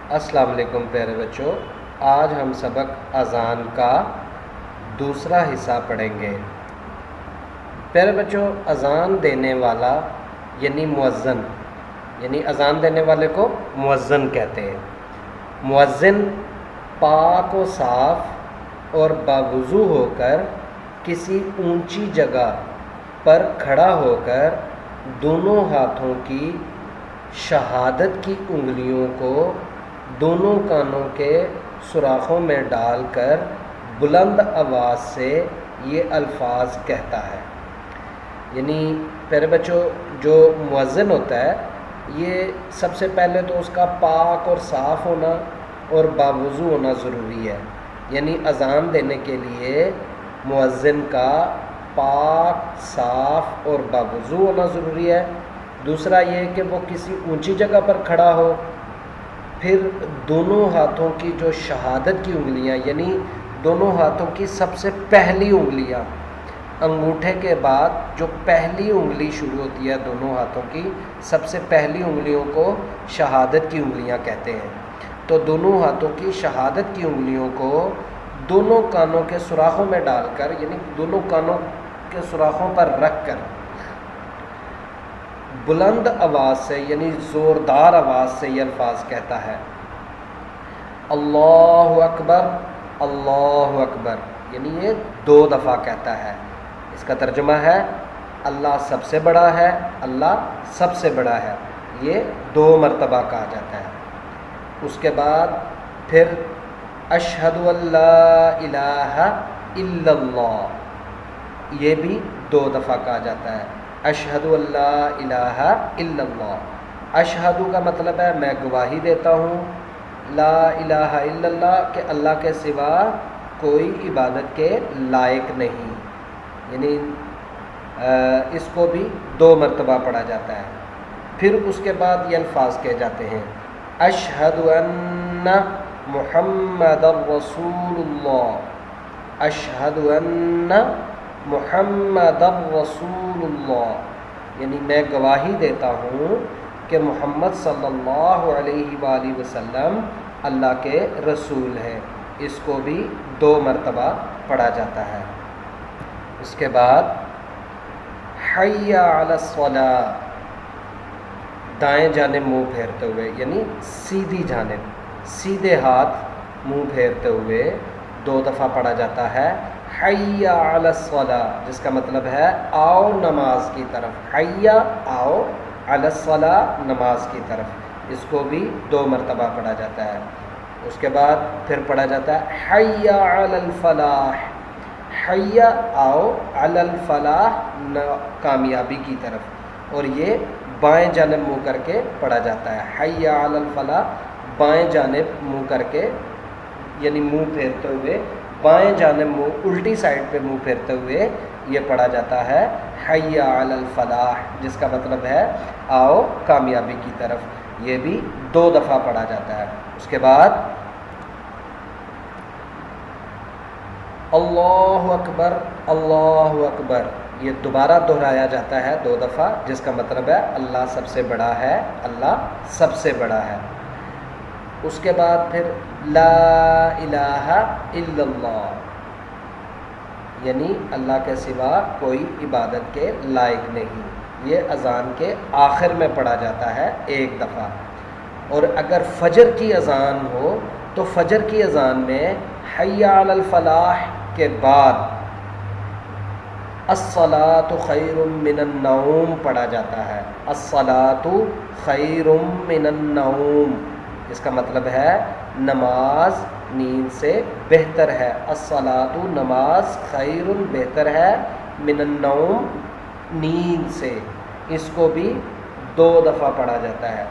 السلام علیکم پیارے بچوں، آج ہم سبق اذان کا دوسرا حصہ پڑھیں گے۔ پیارے بچوں، اذان دینے والا یعنی مؤذن، یعنی اذان دینے والے کو مؤذن کہتے ہیں۔ مؤذن پاک و صاف اور باوضو ہو کر کسی اونچی جگہ پر کھڑا ہو کر دونوں ہاتھوں کی شہادت کی انگلیوں کو دونوں کانوں کے سوراخوں میں ڈال کر بلند آواز سے یہ الفاظ کہتا ہے۔ یعنی پیارے بچوں، جو مؤذن ہوتا ہے یہ سب سے پہلے تو اس کا پاک اور صاف ہونا اور باوضو ہونا ضروری ہے۔ یعنی اذان دینے کے لیے مؤذن کا پاک، صاف اور باوضو ہونا ضروری ہے۔ دوسرا یہ کہ وہ کسی اونچی جگہ پر کھڑا ہو، پھر دونوں ہاتھوں کی جو شہادت کی انگلیاں، یعنی دونوں ہاتھوں کی سب سے پہلی انگلیاں، انگوٹھے کے بعد جو پہلی انگلی شروع ہوتی ہے دونوں ہاتھوں کی، سب سے پہلی انگلیوں کو شہادت کی انگلیاں کہتے ہیں۔ تو دونوں ہاتھوں کی شہادت کی انگلیوں کو دونوں کانوں کے سوراخوں میں ڈال کر، یعنی دونوں کانوں کے سوراخوں پر رکھ کر بلند آواز سے، یعنی زوردار آواز سے یہ الفاظ کہتا ہے: اللہ اکبر، اللہ اکبر۔ یعنی یہ 2 دفعہ کہتا ہے۔ اس کا ترجمہ ہے اللہ سب سے بڑا ہے، اللہ سب سے بڑا ہے۔ یہ 2 مرتبہ کہا جاتا ہے۔ اس کے بعد پھر اشہد ان لا الہ الا اللہ، یہ بھی 2 دفعہ کہا جاتا ہے۔ اشہد ان لا الہ الا اللہ، اشہد کا مطلب ہے میں گواہی دیتا ہوں، لا الہ الا اللہ کہ اللہ کے سوا کوئی عبادت کے لائق نہیں، یعنی اس کو بھی 2 مرتبہ پڑھا جاتا ہے۔ پھر اس کے بعد یہ الفاظ کہے جاتے ہیں: اشہد ان محمد رسول اللہ، اشہد ان محمد رسول اللہ، یعنی میں گواہی دیتا ہوں کہ محمد صلی اللہ علیہ وآلہ وسلم اللہ کے رسول ہیں۔ اس کو بھی 2 مرتبہ پڑھا جاتا ہے۔ اس کے بعد حی علی الصلاۃ، دائیں جانب منہ پھیرتے ہوئے، یعنی سیدھی جانب، سیدھے ہاتھ منہ پھیرتے ہوئے 2 دفعہ پڑھا جاتا ہے۔ حی علی الصلاۃ، جس کا مطلب ہے آؤ نماز کی طرف، حی آؤ، علی الصلاۃ نماز کی طرف۔ اس کو بھی 2 مرتبہ پڑھا جاتا ہے۔ اس کے بعد پھر پڑھا جاتا ہے حی علی الفلاح، حی آؤ، علی الفلاح کامیابی کی طرف، اور یہ بائیں جانب منہ کر کے پڑھا جاتا ہے۔ حی علی الفلاح، بائیں جانب منہ کر کے، یعنی منہ پھیرتے ہوئے بائیں جانب منہ، الٹی سائڈ پہ منہ پھیرتے ہوئے یہ پڑھا جاتا ہے حی علی الفلاح، جس کا مطلب ہے آؤ کامیابی کی طرف۔ یہ بھی 2 دفعہ پڑھا جاتا ہے۔ اس کے بعد اللہ اکبر، اللہ اکبر، یہ دوبارہ دہرایا جاتا ہے 2 دفعہ، جس کا مطلب ہے اللہ سب سے بڑا ہے، اللہ سب سے بڑا ہے۔ اس کے بعد پھر لا الہ الا اللہ، یعنی اللہ کے سوا کوئی عبادت کے لائق نہیں۔ یہ اذان کے آخر میں پڑھا جاتا ہے 1 دفعہ۔ اور اگر فجر کی اذان ہو تو فجر کی اذان میں حی علی الفلاح کے بعد الصلاۃ خیر من النوم پڑھا جاتا ہے۔ الصلاۃ خیر من النوم، اس کا مطلب ہے نماز نیند سے بہتر ہے۔ الصلاۃ، نماز، خیر بہتر ہے، من النوم نیند سے۔ اس کو بھی 2 دفعہ پڑھا جاتا ہے۔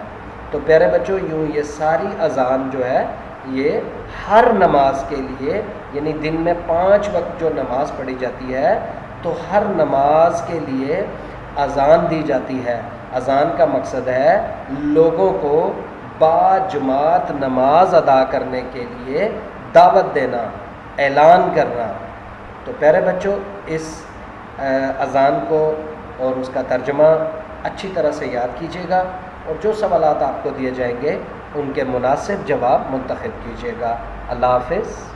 تو پیارے بچوں، یوں یہ ساری اذان جو ہے یہ ہر نماز کے لیے، یعنی دن میں 5 وقت جو نماز پڑھی جاتی ہے تو ہر نماز کے لیے اذان دی جاتی ہے۔ اذان کا مقصد ہے لوگوں کو با جماعت نماز ادا کرنے کے لیے دعوت دینا، اعلان کرنا۔ تو پیارے بچوں، اس اذان کو اور اس کا ترجمہ اچھی طرح سے یاد کیجیے گا۔ اور جو سوالات آپ کو دیے جائیں گے ان کے مناسب جواب منتخب کیجیے گا۔ اللہ حافظ۔